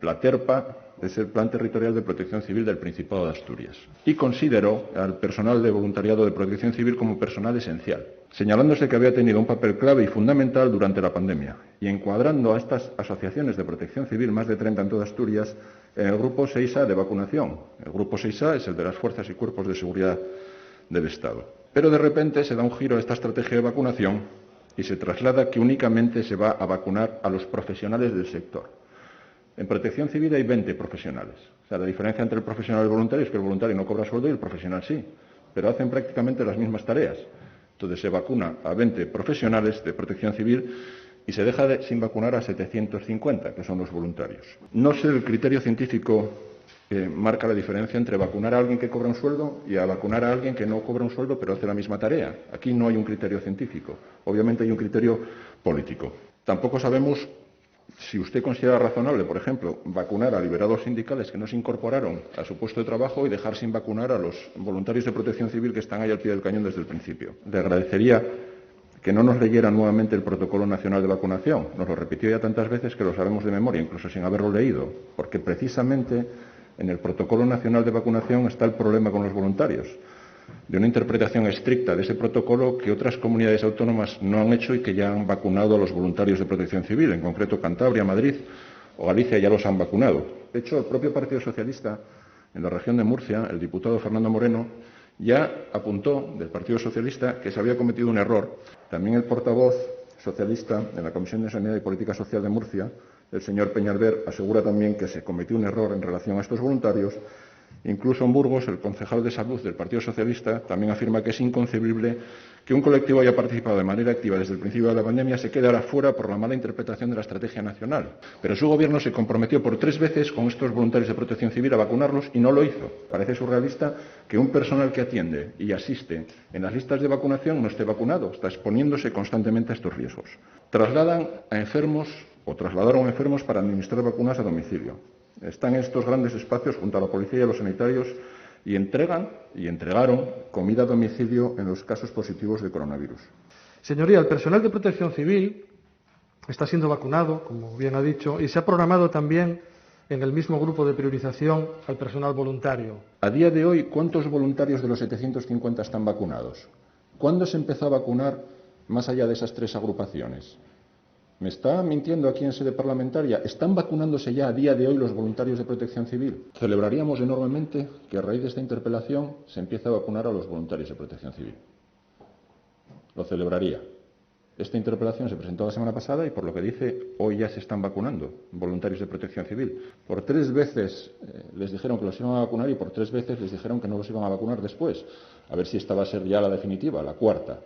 PLATERPA es el Plan Territorial de Protección Civil del Principado de Asturias y consideró al personal de voluntariado de protección civil como personal esencial, señalándose que había tenido un papel clave y fundamental durante la pandemia y encuadrando a estas asociaciones de protección civil, más de 30 en toda Asturias, en el grupo 6A de vacunación. El grupo 6A es el de las fuerzas y cuerpos de seguridad del Estado. Pero de repente se da un giro a esta estrategia de vacunación y se traslada que únicamente se va a vacunar a los profesionales del sector. En protección civil hay 20 profesionales. O sea, la diferencia entre el profesional y el voluntario es que el voluntario no cobra sueldo y el profesional sí, pero hacen prácticamente las mismas tareas. Entonces se vacuna a 20 profesionales de protección civil y se deja sin vacunar a 750, que son los voluntarios. No sé el criterio científico que marca la diferencia entre vacunar a alguien que cobra un sueldo y a vacunar a alguien que no cobra un sueldo pero hace la misma tarea. Aquí no hay un criterio científico, obviamente hay un criterio político. Tampoco sabemos si usted considera razonable, por ejemplo, vacunar a liberados sindicales que no se incorporaron a su puesto de trabajo y dejar sin vacunar a los voluntarios de protección civil que están ahí al pie del cañón desde el principio. Le agradecería que no nos leyera nuevamente el Protocolo Nacional de Vacunación. Nos lo repitió ya tantas veces que lo sabemos de memoria, incluso sin haberlo leído, porque precisamente en el Protocolo Nacional de Vacunación está el problema con los voluntarios, de una interpretación estricta de ese protocolo que otras comunidades autónomas no han hecho y que ya han vacunado a los voluntarios de protección civil, en concreto Cantabria, Madrid o Galicia ya los han vacunado. De hecho, el propio Partido Socialista en la región de Murcia, el diputado Fernando Moreno, ya apuntó del Partido Socialista que se había cometido un error. También el portavoz socialista en la Comisión de Sanidad y Política Social de Murcia, el señor Peñalver, asegura también que se cometió un error en relación a estos voluntarios. Incluso en Burgos, el concejal de Salud del Partido Socialista también afirma que es inconcebible que un colectivo haya participado de manera activa desde el principio de la pandemia se quedara fuera por la mala interpretación de la estrategia nacional. Pero su gobierno se comprometió por 3 veces con estos voluntarios de protección civil a vacunarlos y no lo hizo. Parece surrealista que un personal que atiende y asiste en las listas de vacunación no esté vacunado, está exponiéndose constantemente a estos riesgos. Trasladaron a enfermos para administrar vacunas a domicilio. Están en estos grandes espacios junto a la policía y a los sanitarios y entregaron comida a domicilio en los casos positivos de coronavirus. Señoría, el personal de protección civil está siendo vacunado, como bien ha dicho, y se ha programado también en el mismo grupo de priorización al personal voluntario. A día de hoy, ¿cuántos voluntarios de los 750 están vacunados? ¿Cuándo se empezó a vacunar más allá de esas 3 agrupaciones? ¿Me está mintiendo aquí en sede parlamentaria? ¿Están vacunándose ya a día de hoy los voluntarios de protección civil? Celebraríamos enormemente que a raíz de esta interpelación se empiece a vacunar a los voluntarios de protección civil. Lo celebraría. Esta interpelación se presentó la semana pasada y, por lo que dice, hoy ya se están vacunando voluntarios de protección civil. Por 3 veces les dijeron que los iban a vacunar y por 3 veces les dijeron que no los iban a vacunar después. A ver si esta va a ser ya la definitiva, la cuarta.